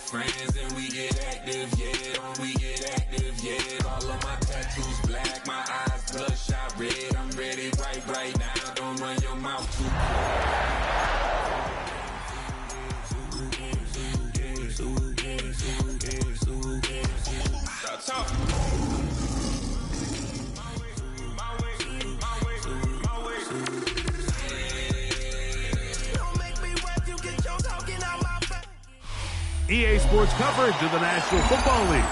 friends and we get active, yeah. We get active, yeah. All of my tattoos black, my eyes bloodshot red. I'm ready right now. Don't run your mouth too quick. Talk. EA Sports coverage of the National Football League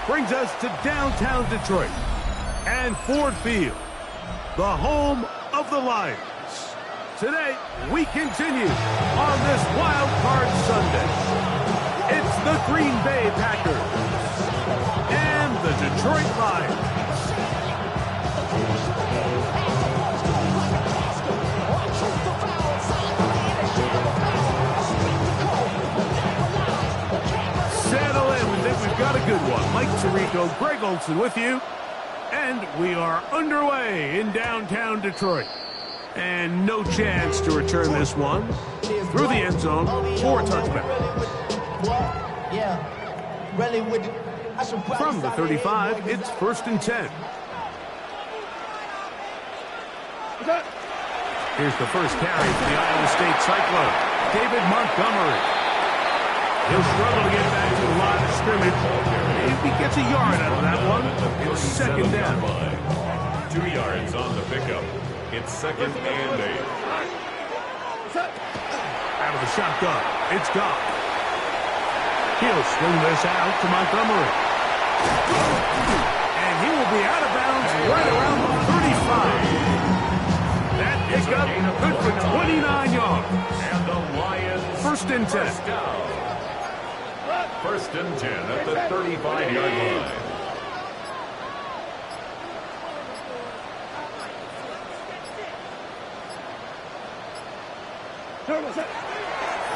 brings us to downtown Detroit and Ford Field, the home of the Lions. Today, we continue on this Wild Card Sunday. It's the Green Bay Packers and the Detroit Lions. Settle in, we think we've got a good one. Mike Tirico, Greg Olson with you. And we are underway in downtown Detroit. And no chance to return this one through the end zone for a touchback. From the 35, it's 1st and 10. Here's the first carry for the Iowa State Cyclone, David Montgomery. He'll struggle to get back to the line of scrimmage. If he gets a yard out of that one, it's 2nd down. 2 yards on the pickup. It's 2nd and 8. Out of the shotgun, it's gone. He'll swing this out to Montgomery. And he will be out of bounds right around the 35. That pickup good for 29 yards. And the Lions 1st and 10. 1st and 10 at the 35-yard line.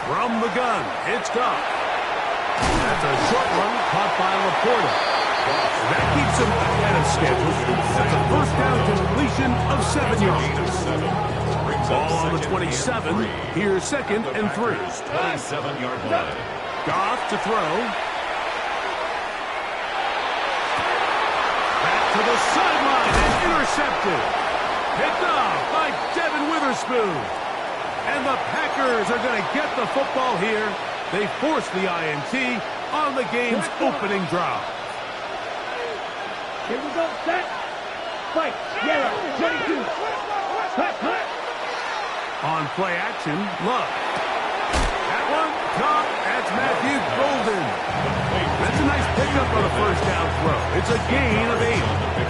From the gun, it's gone. That's a short one caught by Laporta. That keeps him ahead of schedule. That's a 1st down completion of 7 yards. Ball on the 27. Here's 2nd and 3. 27-yard line. Goff to throw. Back to the sideline and intercepted. Picked off by Devin Witherspoon. And the Packers are going to get the football here. They force the INT on the game's opening drive. Here we go, set. Fight, yellow, 22. Hut. On play action, Love. That one, caught. That's Matthew Golden. That's a nice pickup on a 1st down throw. It's a gain of 8.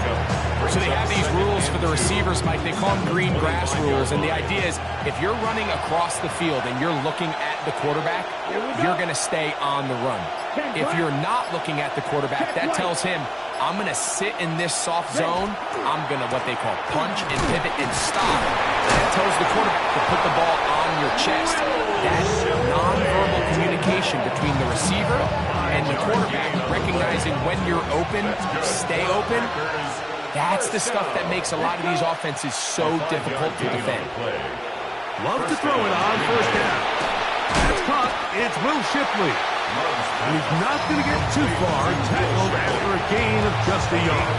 So they have these rules for the receivers, Mike. They call them green grass rules. And the idea is if you're running across the field and you're looking at the quarterback, you're going to stay on the run. If you're not looking at the quarterback, that tells him, I'm going to sit in this soft zone. I'm going to what they call punch and pivot and stop. That tells the quarterback to put the ball on your chest. That nonverbal communication between the receiver and the quarterback, recognizing when you're open, stay open, that's the stuff that makes a lot of these offenses so difficult to defend. Love to throw it on 1st down. That's caught. It's Will Shipley. And he's not going to get too far, tackled after a gain of just a yard.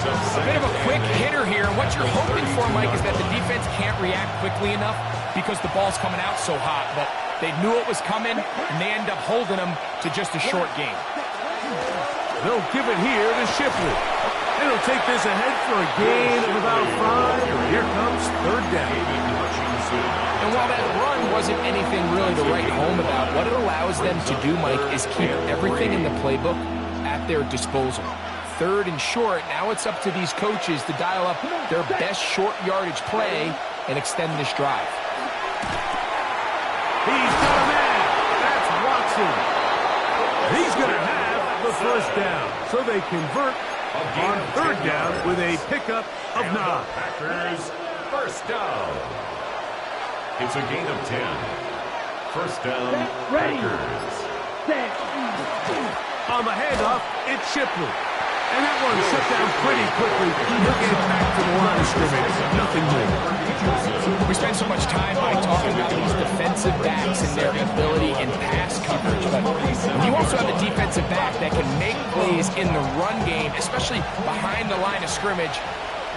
A bit of a quick hitter here, and what you're hoping for, Mike, is that the defense can't react quickly enough because the ball's coming out so hot. But they knew it was coming, and they end up holding them to just a short gain. They'll give it here to Shipley. And he'll take this ahead for a gain of about 5. Here comes 3rd down. And while that run wasn't anything really to write home about, what it allows them to do, Mike, is keep everything in the playbook at their disposal. 3rd and short, now it's up to these coaches to dial up their best short yardage play and extend this drive. He's got a man. That's Watson. He's going to have the 1st down. So they convert on 3rd down with a pickup of 9. Packers 1st down. It's a gain of 10. 1st down, Packers. On the handoff, it's Shipley. And that one shut down pretty quickly. He'll get back to the line of scrimmage. Nothing more. We spend so much time, Mike, talking about these defensive backs and their ability in pass coverage, but defensive back that can make plays in the run game, especially behind the line of scrimmage.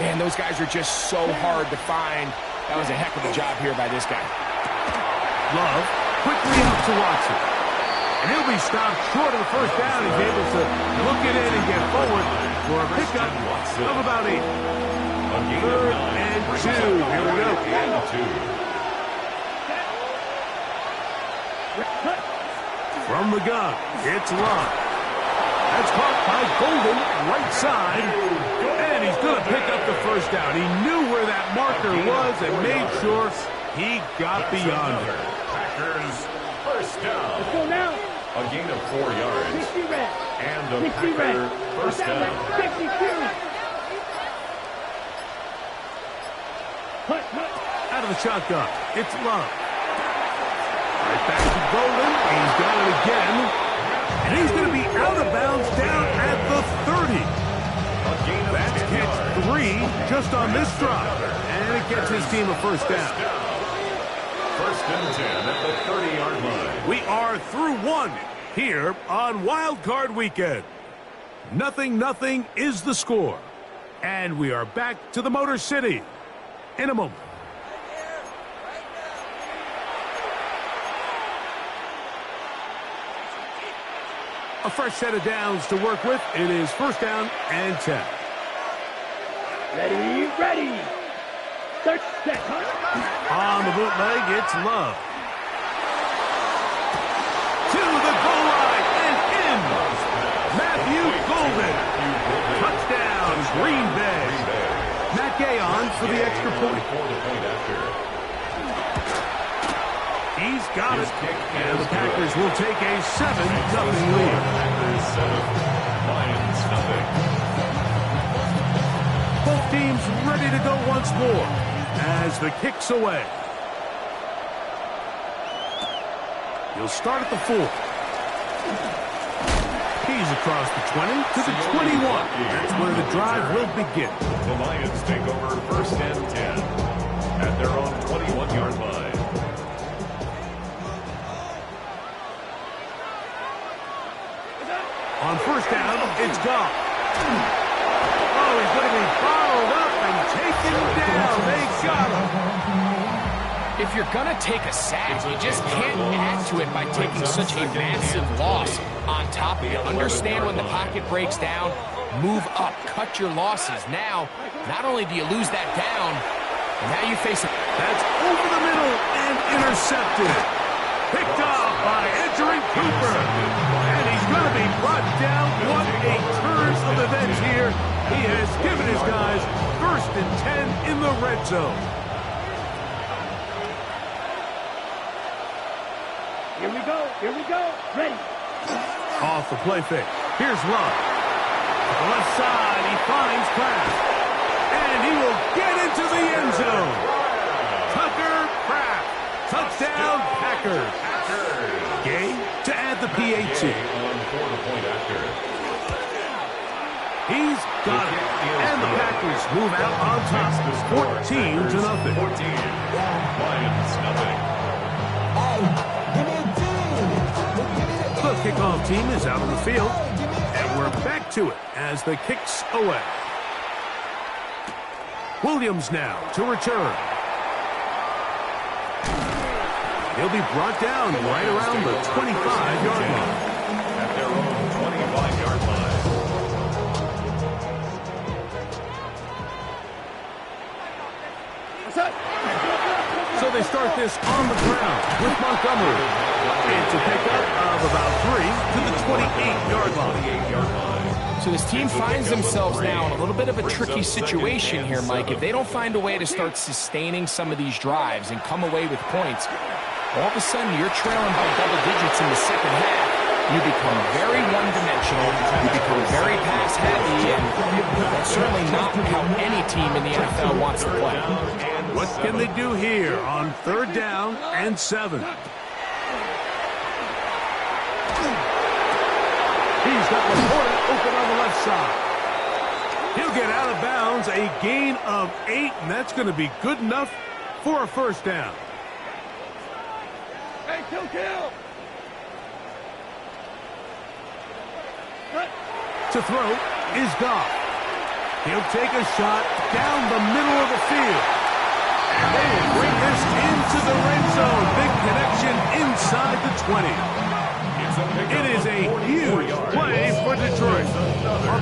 Man, those guys are just so hard to find. That was a heck of a job here by this guy. Love quickly out to Watson. And he'll be stopped short of the first down. He's able to look it in and get forward for a pickup of about 8. 3rd and 2. Here we go. From the gun, it's Love. That's caught by Golden, right side. And he's going to pick up the first down. He knew where that marker was and made sure he got beyond it. Packers first down. Let's go now. A gain of 4 yards. 60 red. And a 60 red. Packer first down. 62. Out of the shotgun, it's Love. Right back to Golden. He's got it again. And he's going to be out of bounds down at the 30. That's catch 3 just on this drive. And it gets his team a first down. First and 10 at the 30-yard line. We are through 1 here on Wild Card Weekend. 0-0 is the score. And we are back to the Motor City in a moment. A fresh set of downs to work with. It is first down and 10. Ready, ready. Third set. On the bootleg, it's Love. To the goal line and in. Matthew Golden. Touchdown, Green Bay. Matt Gay on for the extra point. He's got it. And the Packers will take a 7-0 lead. Packers 7, Lions nothing. Both teams ready to go once more as the kick's away. He'll start at the 4. He's across the 20 to the 21. That's where the drive will begin. The Lions take over first and 10 at their own 21-yard line. On first down, it's gone. Oh, he's going to be followed up and taken down. They got him. If you're going to take a sack, you just can't add to it by taking such a massive loss on top of it. Understand when the pocket breaks down, move up, cut your losses. Now, not only do you lose that down, but now you face it. That's over the middle and intercepted. Picked off by Edgerrin Cooper. And he's going to be brought down. What a turn of events here. He has given his guys first and 10 in the red zone. Here we go. Here we go. Ready. Off the play fake. Here's Love. To the left side, he finds Kraft. And he will get into the end zone. Tucker Kraft. Touchdown, Packers. Gay to add the PAT. He's got it. And the Packers move out on top. 14-0. 14. Lions nothing. The kickoff team is out on the field. And we're back to it as the kick's away. Williams now to return. He'll be brought down right around the 25-yard line. At their own 25-yard line. So they start this on the ground with Montgomery. It's a pickup of about 3 to the 28-yard line. So this team finds themselves now in a little bit of a tricky situation here, Mike. If they don't find a way to start sustaining some of these drives and come away with points, all of a sudden you're trailing by double digits in the second half. You become very one-dimensional. You become very pass-heavy, and that's certainly not how any team in the NFL wants to play. What can they do here on 3rd down and 7? He's got Laporta open on the left side. He'll get out of bounds, a gain of 8, and that's going to be good enough for a first down. Hey, kill. To throw is Goff. He'll take a shot down the middle of the field. And they will bring this into the red zone. Big connection inside the 20. It is a huge play for Detroit. A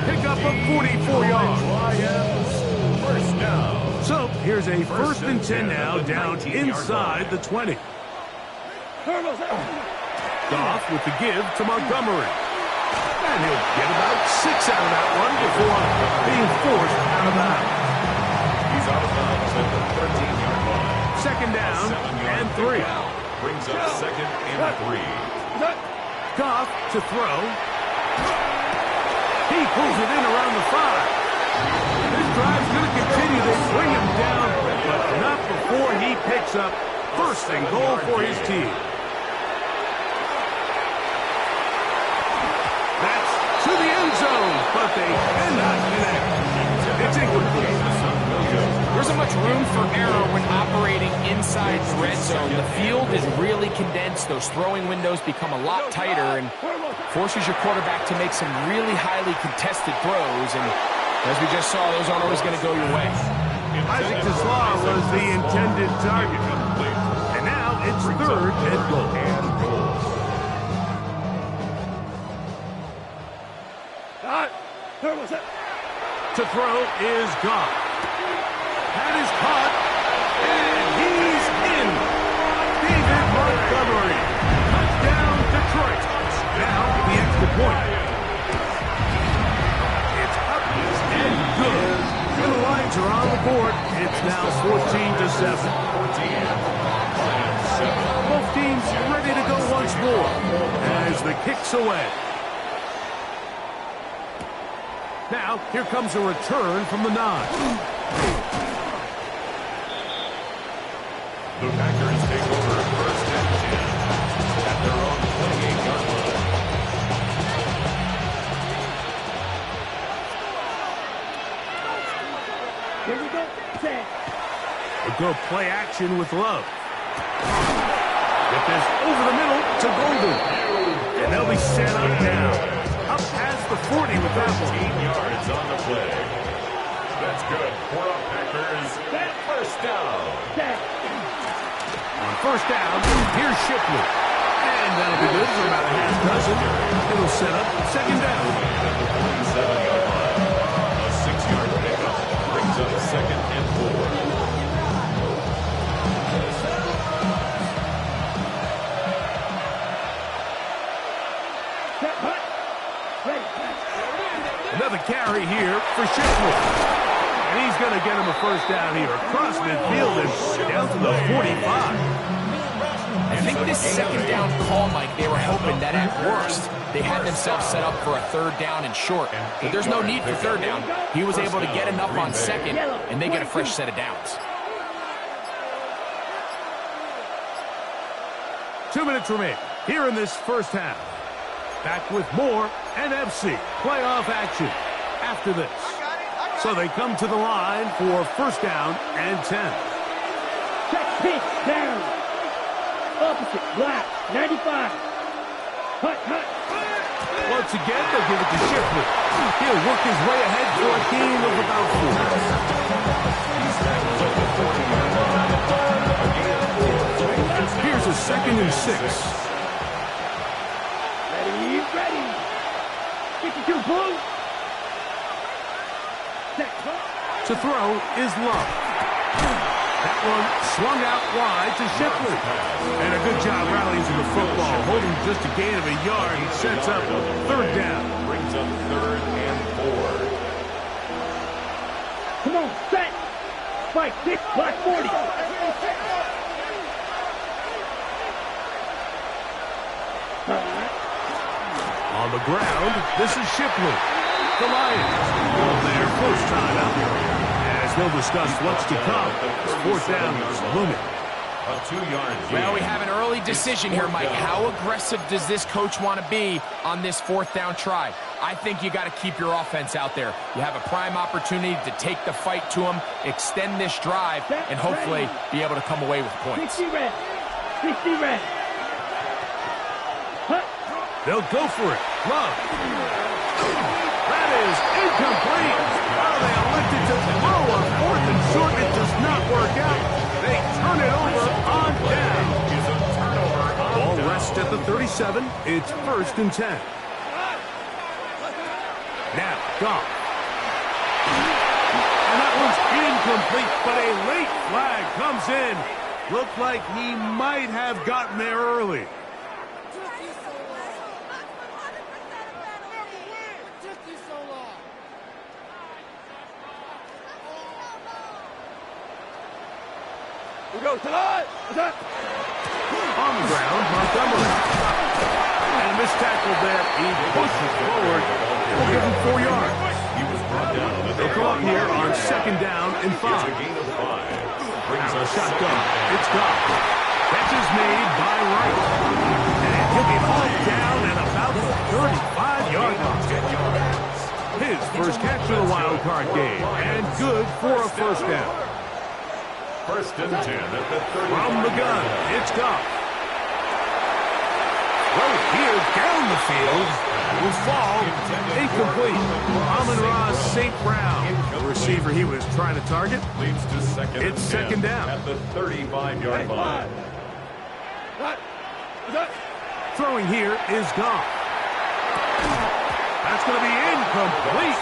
pickup of 44 yards. So here's a 1st and 10 now, down inside the 20. Goff with the give to Montgomery. And he'll get about 6 out of that one before being forced out of bounds. He's out of bounds at the 13-yard line. 2nd down and 3. Brings up 2nd and 3. Goff to throw. He pulls it in around the 5. This drive's going to continue. They bring him down, but not before he picks up 1st and goal for his team. That's to the end zone, but they cannot connect. It's incomplete. There isn't much room for error when operating inside the red zone. The field is really condensed. Those throwing windows become a lot tighter and forces your quarterback to make some really highly contested throws. And as we just saw, those aren't always going to go your way. Isaac Tesla was the intended target. And now it's 3rd and goal. To throw is Goff. That is caught, and he's in. David Montgomery. Touchdown, Detroit. Now the extra point. It's up and good. The Lions are on the board. It's now 14-7. Both teams ready to go once more as the kick's away. Now, here comes a return from the 9. The Packers take over 1st and 10 at their own 28-yard line. Here we go. Set. We'll go play action with Love. Get this over the middle to Golden. And they'll be set up now. Up past the 40 with that one. 18 yards on the play. That's good for the Packers. That 1st down. On 1st down, here's Shipley. And that'll be good for about a half dozen. It'll set up 2nd down. At the 47-yard line. A 6-yard pickup brings up 2nd and 4. Another carry here for Shipley. And he's going to get him a 1st down here. Across midfield and down to the 45. I think this 2nd down call, Mike, they were hoping that at worst they had themselves set up for a 3rd down and short. But there's no need for 3rd down. He was able to get enough on 2nd, and they get a fresh set of downs. 2 minutes remain here in this 1st half. Back with more NFC playoff action after this. So they come to the line for 1st down and 10. Check pitch down. Opposite. Black. 95. Hut, hut. Once again, they'll give it to Shipley. He'll work his way ahead for a gain of about 4. Here's a 2nd and 6. Ready. 52 blue. To throw is Love. That one swung out wide to Shipley. And a good job rallying to the football, holding just a gain of a yard. He sets up 3rd down. Brings up 3rd and 4. Come on, set. Spike, 6, black 40. On the ground, this is Shipley. The Lions go their 1st time out. As they'll discuss what's to come. 4th down is looming. A 2-yard gain. Well, we have an early decision here, Mike. How aggressive does this coach want to be on this 4th down try? I think you got to keep your offense out there. You have a prime opportunity to take the fight to them, extend this drive, and hopefully be able to come away with points. 60 red. 60 red. They'll go for it. Love. That is incomplete. Oh, they elected to throw on 4th and short. It does not work out. They turn it over on down. Ball rests at the 37. It's 1st and 10. Now, Goff. And that one's incomplete, but a late flag comes in. Looked like he might have gotten there early. We go tonight. On the ground, Montgomery. And a missed tackle there. He pushes forward. It'll give him 4 yards. He was brought down. They'll come up here on 2nd down and 5. It's a gain of 5. Brings us Shotgun. It's gone. Catch is made by Wright. And he'll be hauled down at about the 35-yard line. His first catch of the wild card game. And good for a 1st down. 1st and 10 at the 30. From the gun, it's Goff. Right here down the field will fall incomplete. Amon-Ra St. Brown, the receiver he was trying to target. Leads to 2nd and It's 10 2nd down. at the 35-yard line. Throwing here is Goff. That's going to be incomplete.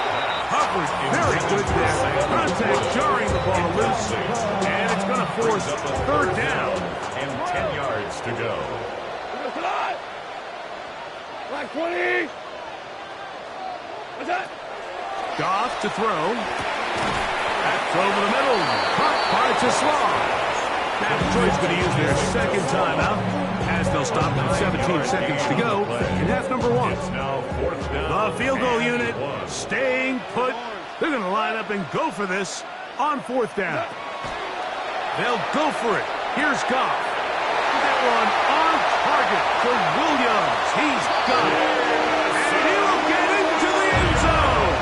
Coverage very good there. Contact jarring the ball loose. And it's going to force 3rd down. And 10 yards to go. Black 20. What's that? Goff to throw. That's over the middle. Caught by Tesla. Now Detroit's going to use their 2nd timeout as they'll stop with 17 seconds to go in half number 1. It's now 4th down. The field goal unit staying put. They're going to line up and go for this on 4th down. They'll go for it. Here's Goff. That one on target for Williams. He's got it. And he'll get into the end zone.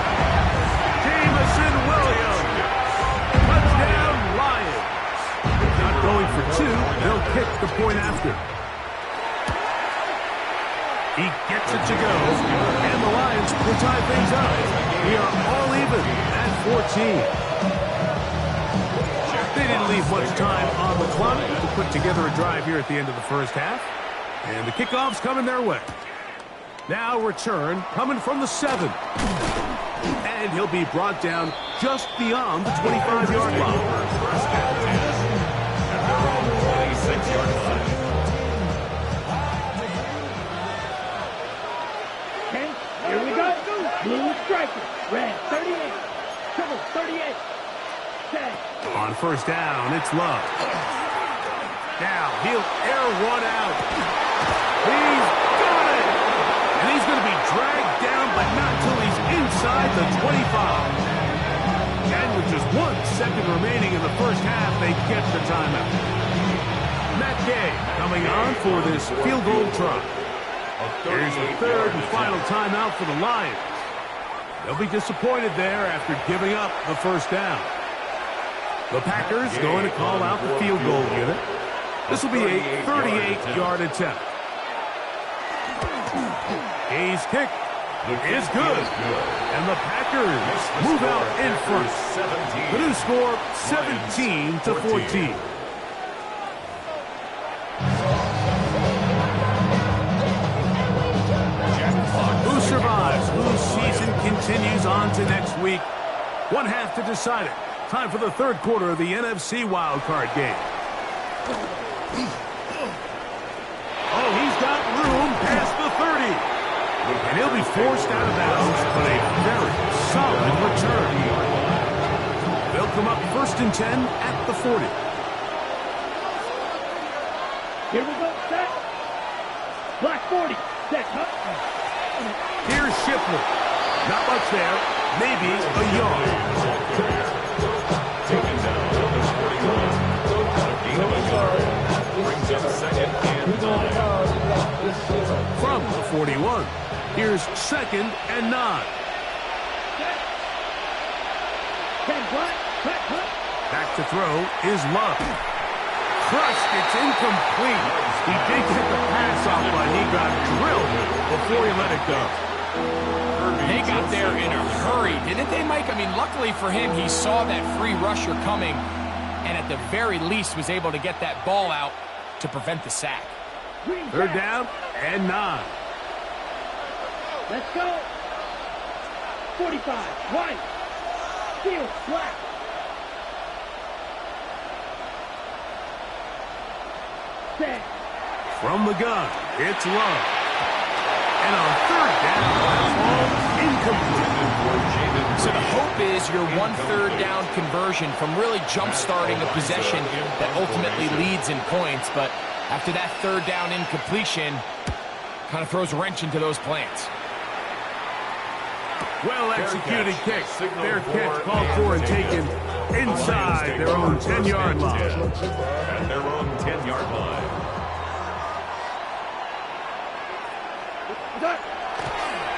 Jameson Williams. Touchdown Lions. Not going for 2. They'll kick the point after. He gets it to go, and the Lions will tie things up. We are all even at 14. They didn't leave much time on the clock to put together a drive here at the end of the 1st half. And the kickoff's coming their way. Now return coming from the 7. And he'll be brought down just beyond the 25-yard line. 26-yard line. Here we go. Blue striker. Red 38. Triple 38. 10. On 1st down, it's Love. Now he'll air one out. He's got it! And he's going to be dragged down, but not till he's inside the 25. And with just 1 second remaining in the 1st half, they get the timeout. Matt Gay coming on for this field goal try. Here's the 3rd and final timeout for the Lions. They'll be disappointed there after giving up the 1st down. The Packers going to call out the field goal unit. This will be a 38-yard attempt. He's kicked. Is good. And the Packers move out in front. The new score, 17-14. Who survives? Whose season continues on to next week? 1 half to decide it. Time for the 3rd quarter of the NFC wildcard game. Oh, he's got room past the 30. And he'll be forced out of bounds, but a very solid return. They'll come up 1st and 10 at the 40. Here we go. Set. Black 40. Set. Here's Shipley. Not much there. Maybe a yard. Taken down at the 41. A gain of a yard. Brings up 2nd and 9. From the 41. Here's 2nd and 9. Back to throw is Love. Crushed, it's incomplete. He did get the pass off, but he got drilled before he let it go. They got there in a hurry, didn't they, Mike? I mean, luckily for him, he saw that free rusher coming and at the very least was able to get that ball out to prevent the sack. Third down and 9. Let's go. 45. White. Field flat. Set. From the gun, it's Love. And on third down, that's all incomplete. So the hope is your 1 third down conversion from really jump-starting a possession that ultimately leads in points. But after that third down incompletion, kind of throws a wrench into those plans. Well-executed kick. Fair catch called for and taken inside their own 10-yard line. At their own 10-yard line.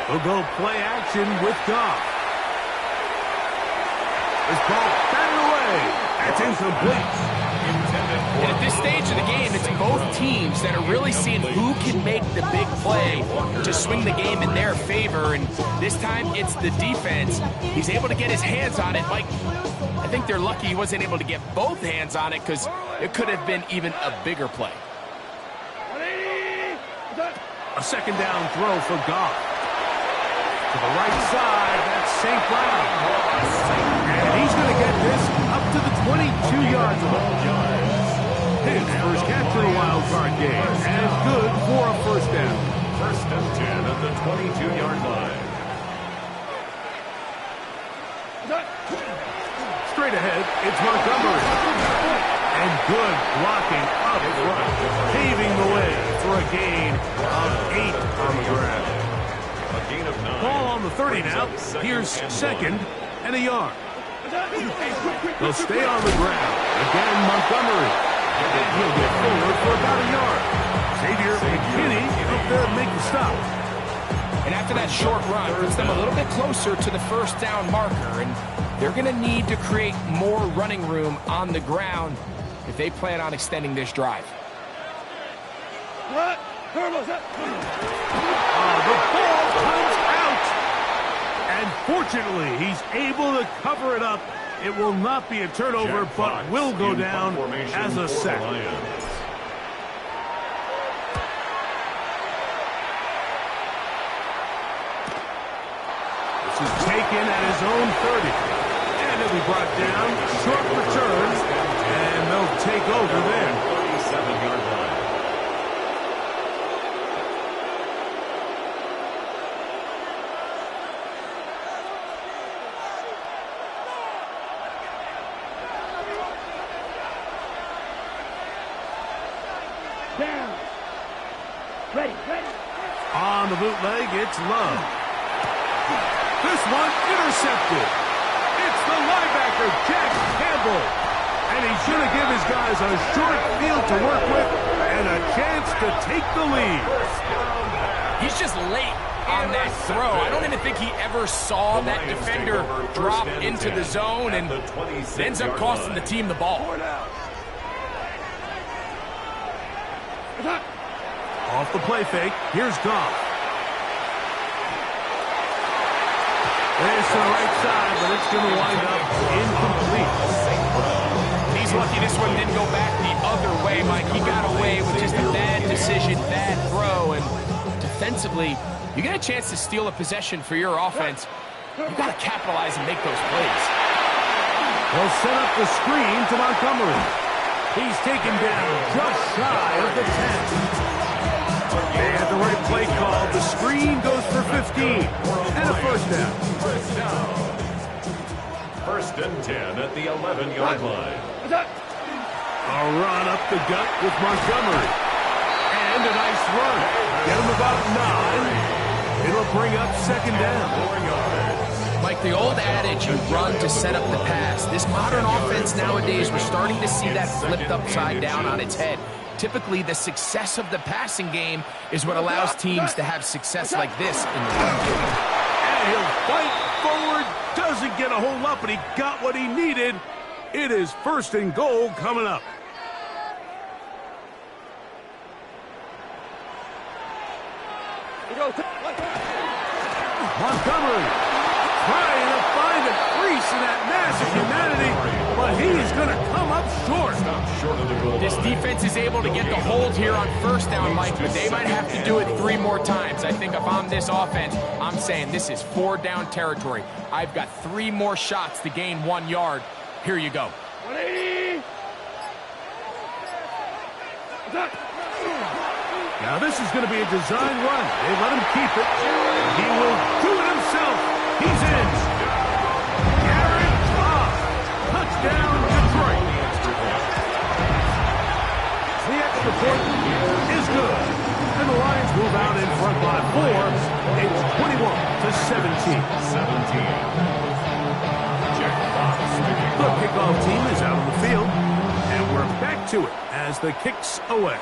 We'll go play action with Goff. This ball batted away. That's incomplete. And at this stage of the game, it's both teams that are really seeing who can make the big play to swing the game in their favor. And this time, it's the defense. He's able to get his hands on it. Mike, I think they're lucky he wasn't able to get both hands on it because it could have been even a bigger play. A second down throw for Goff. To the right side, that's St. Brown. And he's going to get this up to the 22-yard line. His first catch in a wild card game. And good for a first down. First and 10 at the 22-yard line. Straight ahead, it's Montgomery. And good blocking up front, paving the way for a gain of 8 on the ground. A gain of 9. Ball on the 30 now. Here's second and a yard. They'll stay on the ground. Again, Montgomery. And he'll get forward for about a yard. Xavier McKinney up there to make the stop. And after that short run, puts them a little bit closer to the first down marker. And they're going to need to create more running room on the ground if they plan on extending this drive. The ball comes out. And fortunately, he's able to cover it up. It will not be a turnover, but will go down as a sack. This is taken at his own 30. And it'll be brought down. Short return. And they'll take over there. 37-yard line. Down. Ready. On the bootleg, it's Love. This one intercepted. It's the linebacker, Jack Campbell. And he's going to give his guys a short field to work with and a chance to take the lead. He's just late on that throw. I don't even think he ever saw that defender drop into the zone, and it ends up costing the team the ball. Off the play fake, here's Goff. It's to the right side, but it's going to wind up incomplete. He's lucky this one didn't go back the other way, Mike. He got away with just a bad decision, bad throw, and defensively, you get a chance to steal a possession for your offense. You've got to capitalize and make those plays. They'll set up the screen to Montgomery. He's taken down just shy of the 10. They had the right play call. The screen goes for 15 and a first down. First and 10 at the 11-yard line. A run up the gut with Montgomery. And a nice run. Get him about 9. It'll bring up second down. 4 yards. Like the old adage, you run to set up the pass. This modern offense nowadays, we're starting to see that flipped upside down on its head. Typically, the success of the passing game is what allows teams to have success like this in the run game. And he'll fight forward. Doesn't get a whole lot, but he got what he needed. It is first and goal coming up. Montgomery Montgomery trying to find a crease in that mass of humanity, but he is going to come up short. This defense is able to get the hold here on first down, Mike, but they might have to do it 3 more times. I think if I'm this offense, I'm saying this is 4 down territory. I've got 3 more shots to gain 1 yard. Here you go. Now this is going to be a design run. They let him keep it. He will do it himself. He's in. Garrett Cobb. Touchdown, Detroit. The extra point is good. And the Lions move out in front by 4. It's 21-17. The kickoff team is out on the field. And we're back to it as the kick's away.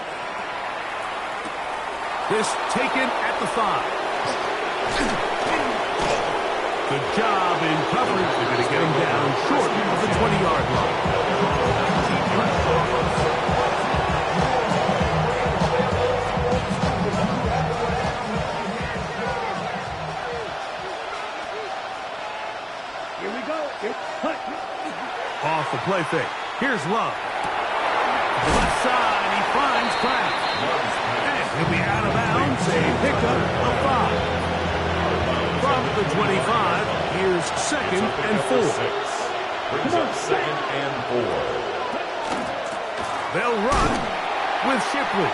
This taken at the 5. Good job in coverage. They're going to get him down short of the 20-yard line. Here we go. It's cut. Off the play fake. Here's Love. Left side, he finds Kraft. And he'll be out of bounds. A pickup of 5. From the 25, here's 2nd and 4. Brings up 2nd and 4. They'll run with Shipley.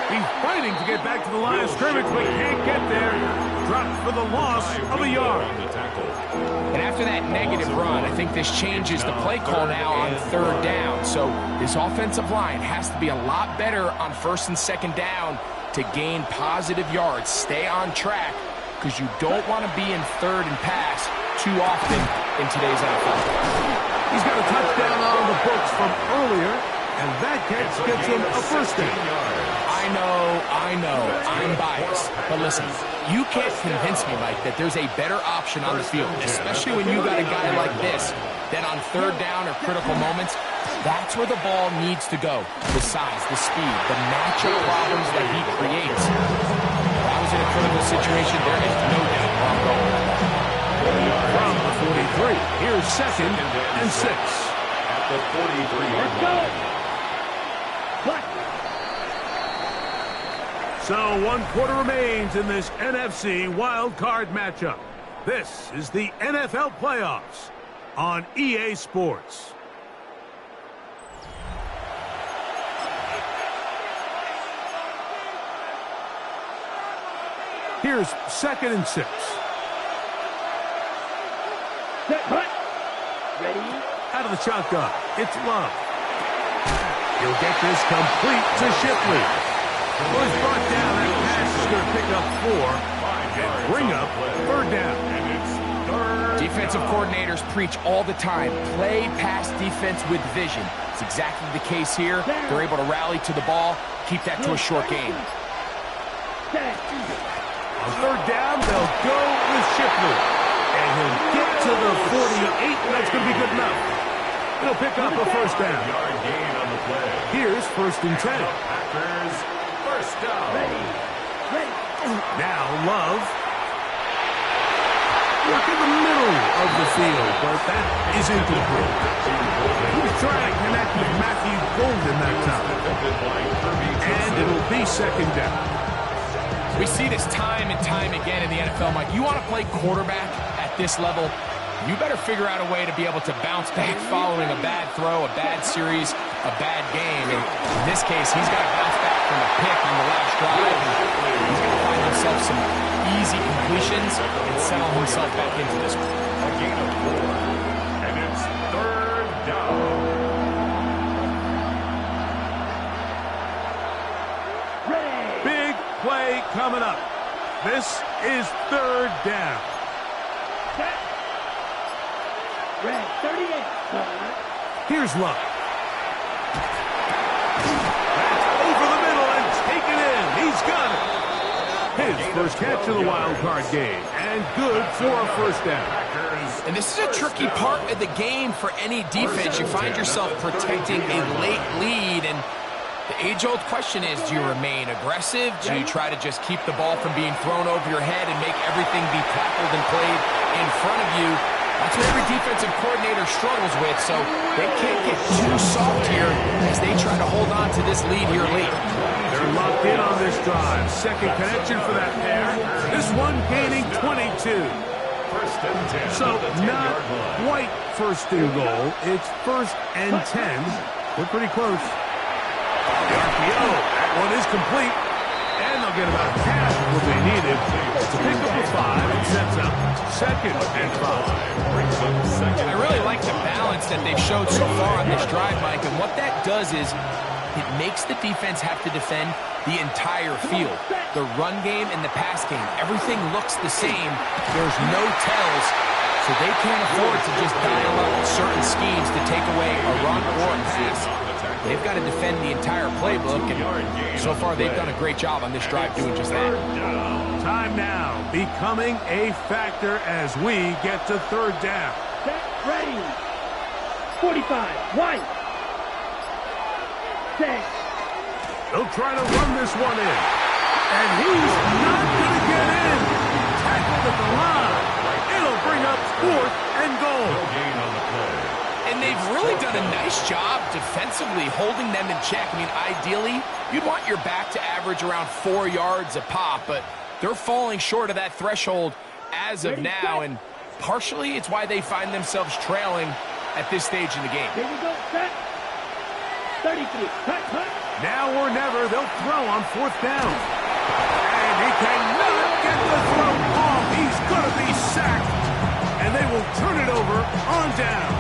He's fighting to get back to the line of scrimmage, but can't get there. Dropped for the loss of a yard. And after that negative run, I think this changes the play call now on 3rd down. So this offensive line has to be a lot better on 1st and 2nd down to gain positive yards. Stay on track, because you don't want to be in 3rd and pass too often in today's NFL. He's got a touchdown on the books from earlier, and that catch gets him a 1st down. I know, I'm biased. But listen, you can't convince me, Mike, that there's a better option on the field, especially when you got a guy like this, that on 3rd down or critical moments, that's where the ball needs to go. The size, the speed, the matchup problems that he creates. If I was in a critical situation, there is no doubt where I'm going. From the 43, here's 2nd and 6. At the 43-yard line. So 1 quarter remains in this NFC wildcard matchup. This is the NFL playoffs on EA Sports. Here's 2nd and 6. Ready? Out of the shotgun, it's Love. He'll get this complete to Shipley. Well, he's brought down. That pass is going to pick up 4 and bring up 3rd down. Defensive coordinators preach all the time, play pass defense with vision. It's exactly the case here. They're able to rally to the ball, keep that to a short game. On 3rd down, they'll go with Shipley. And he'll get to the 48, and that's going to be good enough. He'll pick up a 1st down. Here's 1st and 10. First down. Now Love. Work in the middle of the field, but that is incomplete. He was trying to connect with Matthew Golden that time. And it'll be 2nd down. We see this time and time again in the NFL, Mike. You want to play quarterback at this level, you better figure out a way to be able to bounce back following a bad throw, a bad series, a bad game. And in this case, he's got to bounce back from a pick on the last drive. And he's going to find himself some easy completions and settle himself back into this one. A gain of 4. And it's 3rd down. Big play coming up. This is 3rd down. Red 38. Here's Love. That's over the middle and taken in. He's got it. His first catch of the wild card game. And good for a 1st down. And this is a tricky part of the game for any defense. You find yourself protecting a late lead, and The age-old question is, do you remain aggressive? Do you try to just keep the ball from being thrown over your head and make everything be tackled and played in front of you? That's what every defensive coordinator struggles with, so they can't get too soft here as they try to hold on to this lead here late. They're locked in on this drive. Second connection for that pair. This one gaining 22. So not quite first and goal. It's first and 10. We're pretty close. The RPO, that one is complete. And they'll get about half what they needed to pick up a 5 and sets up second and 5. I really like the balance that they've showed so far on this drive, Mike, and what that does is it makes the defense have to defend the entire field. The run game and the pass game, everything looks the same. There's no tells, so they can't afford to just dial up certain schemes to take away a run or a pass. They've got to defend the entire playbook, and so far they've done a great job on this drive doing just that. Time now becoming a factor as we get to third down. Set, ready. 45, white. Set. They'll try to run this one in. And he's not going to get in. Tackled at the line. It'll bring up fourth and goal. And they've really done a nice job defensively holding them in check. I mean, ideally, you'd want your back to average around 4 yards a pop, but they're falling short of that threshold as of now, and partially it's why they find themselves trailing at this stage in the game. Here we go, set. 33, cut, cut. Now or never, they'll throw on fourth down. And he cannot get the throw off. He's going to be sacked. And they will turn it over on down.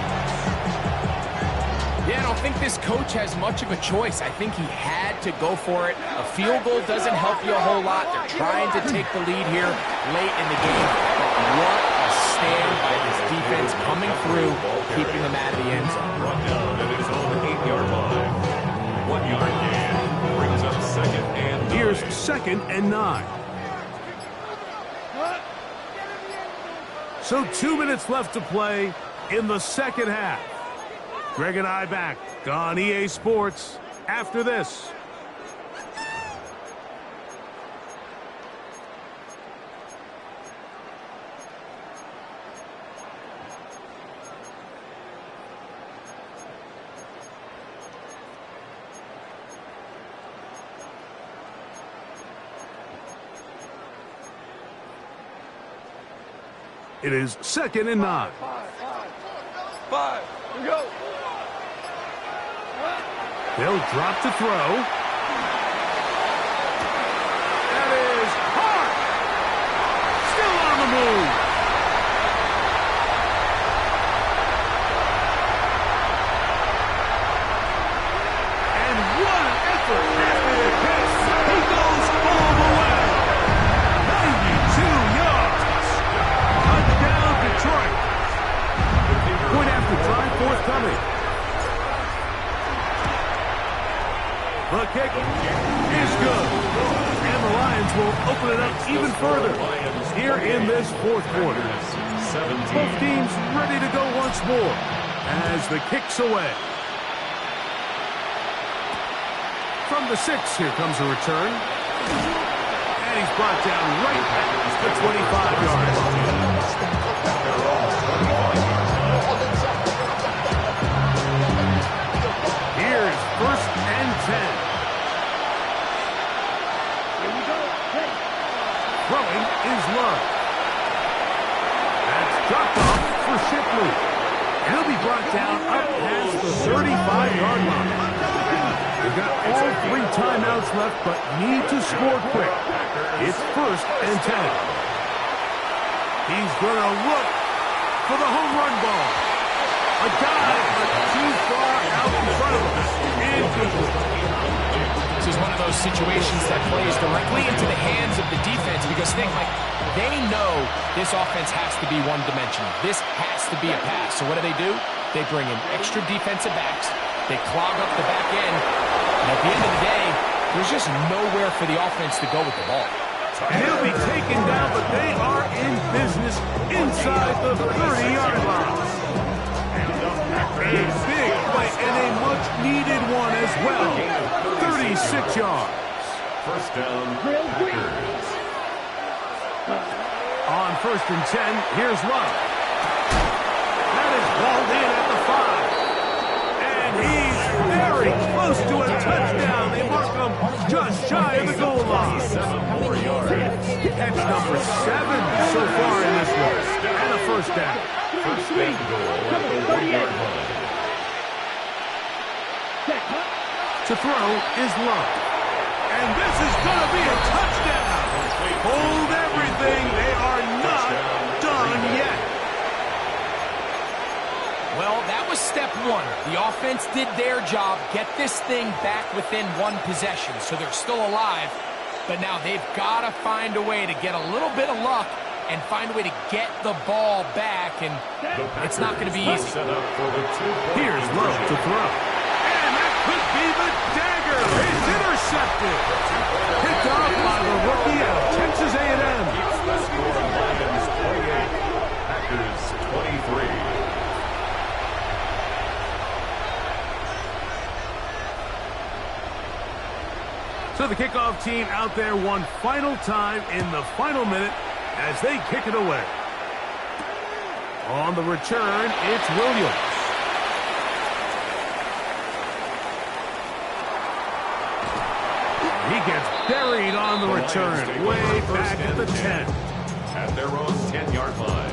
Yeah, I don't think this coach has much of a choice. I think he had to go for it. A field goal doesn't help you a whole lot. They're trying to take the lead here late in the game. But what a stand by this defense coming through, keeping them out of the end zone. Run down at his own 8-yard line. 1 yard gain brings up second and 9. Here's second and 9. So 2 minutes left to play in the second half. Greg and I back on EA Sports after this. It is second and 9. 5, we go. They'll drop to throw. That is Hart. Still on the move. And what an effort after the catch. He goes all the way. 92 yards. Touchdown, Detroit. Point after try forthcoming. The kick is good. And the Lions will open it up even further here in this fourth quarter. Both teams ready to go once more as the kick's away. From the 6, here comes a return. And he's brought down right at the 25-yard line. Here's first and 10. Throwing is Love. That's dropped off for Shipley. And he'll be brought down up past the 35-yard line. They've got all 3 timeouts left, but need to score quick. It's first and 10. He's going to look for the home run ball. A dive, but too far out in front of him. Incomplete. This is one of those situations that plays directly into the hands of the defense because they know this offense has to be one-dimensional. This has to be a pass. So what do? They bring in extra defensive backs. They clog up the back end. And at the end of the day, there's just nowhere for the offense to go with the ball. And he'll be taken down, but they are in business inside the 30-yard line. A big play and a much-needed one as well. 30 26 yards. First down, Packers. On 1st and 10, here's Love. That is balled in at the 5. And he's very close to a touchdown. They mark him just shy of the goal line. 7 more yards. Catch number 7 so far in this one. And a first down. First and goal at the 1-yard line. To throw is Love. And this is going to be a touchdown. Hold everything. They are not done yet. Well, that was step 1. The offense did their job, get this thing back within 1 possession, so they're still alive. But now they've got to find a way to get a little bit of luck and find a way to get the ball back, and it's not going to be easy. Here's Love to throw. And that could be the dagger. It's intercepted. Picked off by the rookie out of Texas A&M. Keeps the score. Lions 28, Packers 23. So the kickoff team out there one final time in the final minute as they kick it away. On the return, it's Williams. He gets buried on the return, way back at the 10. At their own 10-yard line.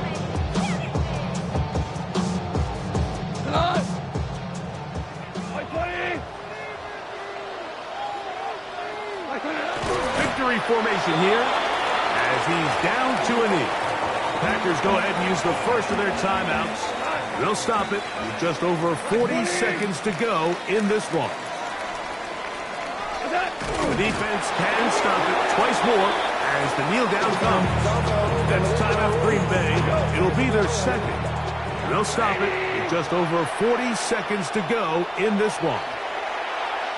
Victory formation here as he's down to a knee. Packers go ahead and use the first of their timeouts. They'll stop it with just over 40 seconds to go in this one. The defense can stop it twice more as the kneel down comes. That's timeout Green Bay. It'll be their second. They'll stop it with just over 40 seconds to go in this one.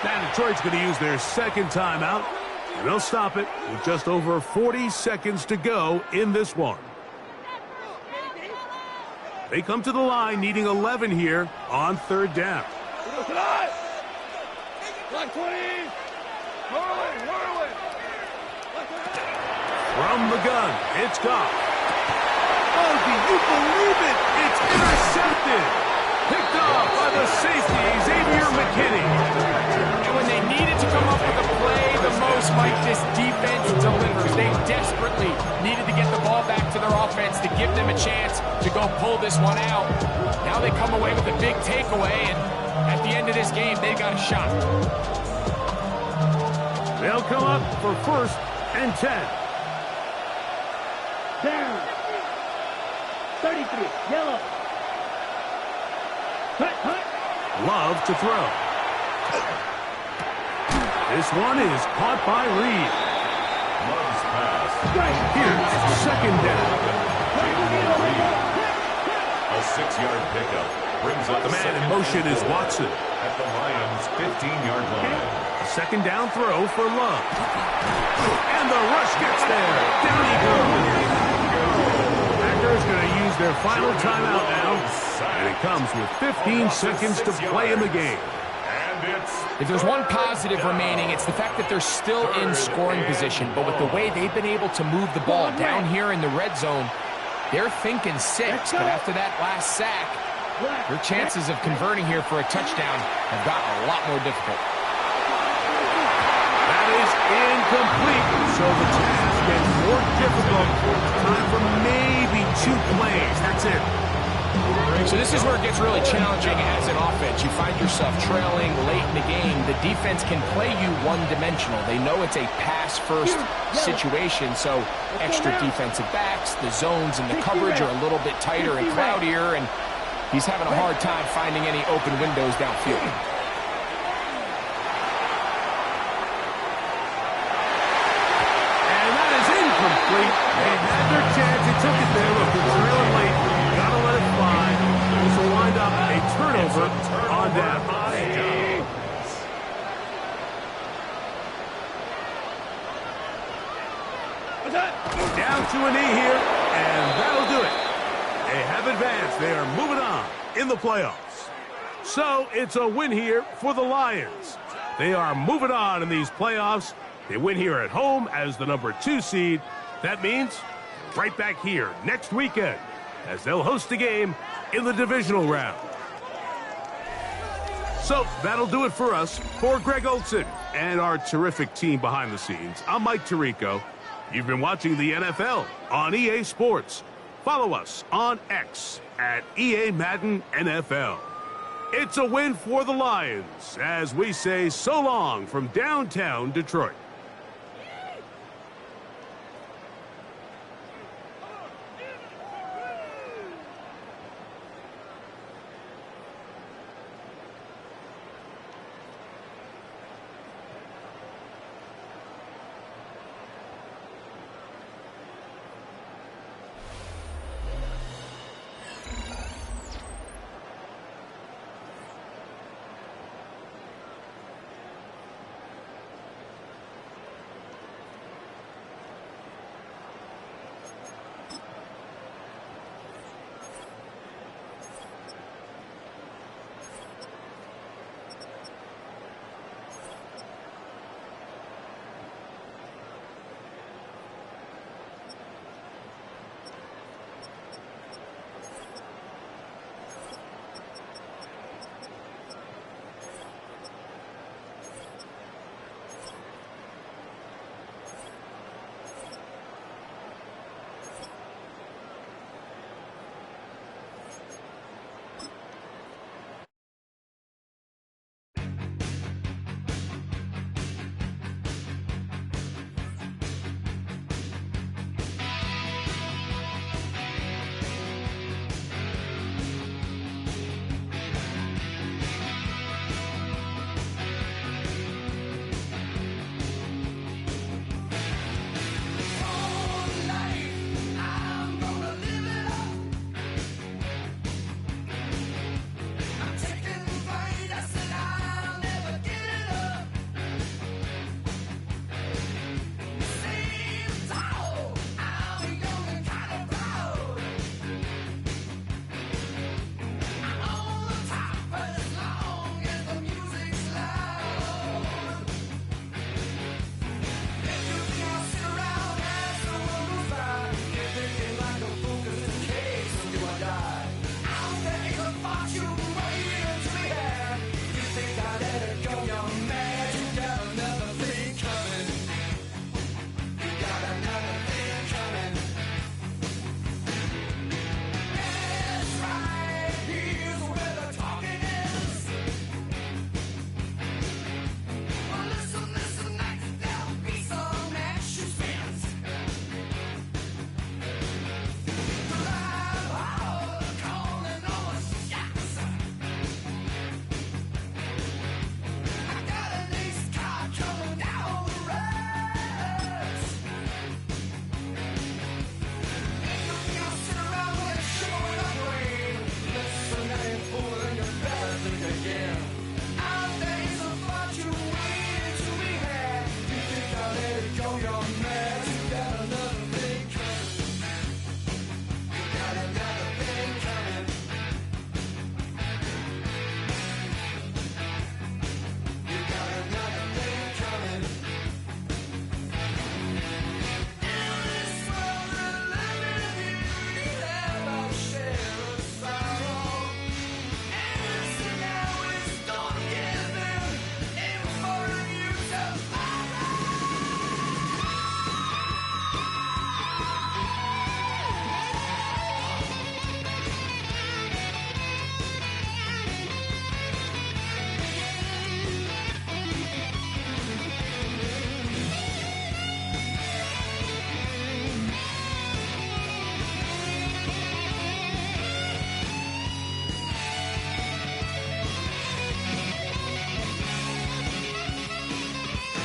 Now Detroit's going to use their second timeout. And they'll stop it with just over 40 seconds to go in this one. They come to the line needing 11 here on 3rd down. From the gun, it's Goff. Oh, do you believe it? It's intercepted. Picked off by the safety, Xavier McKinney. And when they needed to come up with a play the most, Mike, this defense delivers. They desperately needed to get the ball back to their offense to give them a chance to go pull this one out. Now they come away with a big takeaway, and at the end of this game, they got a shot. They'll come up for 1st and 10. Down. 33. Yellow. Cut. Love to throw. This one is caught by Reed. Love's pass. Here's 2nd down. A 6-yard pickup brings up The man in motion is Watson. at the Lions' 15-yard line. 2nd down throw for Love. And the rush gets there. Down he goes. Packers going to use their final timeout now. And it comes with 15 seconds to play in the game. If there's one positive remaining, it's the fact that they're still in scoring position. But with the way they've been able to move the ball down here in the red zone, they're thinking 6. But after that last sack, their chances of converting here for a touchdown have gotten a lot more difficult. That is incomplete. So the task gets more difficult. Time for maybe 2 plays. That's it. So this is where it gets really challenging as an offense. You find yourself trailing late in the game. The defense can play you one-dimensional. They know it's a pass-first situation, so extra defensive backs, the zones and the coverage are a little bit tighter and cloudier, and he's having a hard time finding any open windows downfield. And that is incomplete. They had their chance. They took it there. Look, they're trailing late. Gotta let it fly. This will wind up a turnover on down. Down to a knee here, and that'll do it. They have advanced. They are moving on in the playoffs. So it's a win here for the Lions. They are moving on in these playoffs. They win here at home as the number 2 seed. That means right back here next weekend as they'll host a game in the divisional round. So that'll do it for us. For Greg Olson and our terrific team behind the scenes, I'm Mike Tirico. You've been watching the NFL on EA Sports. Follow us on X at EA Madden NFL. It's a win for the Lions as we say so long from downtown Detroit.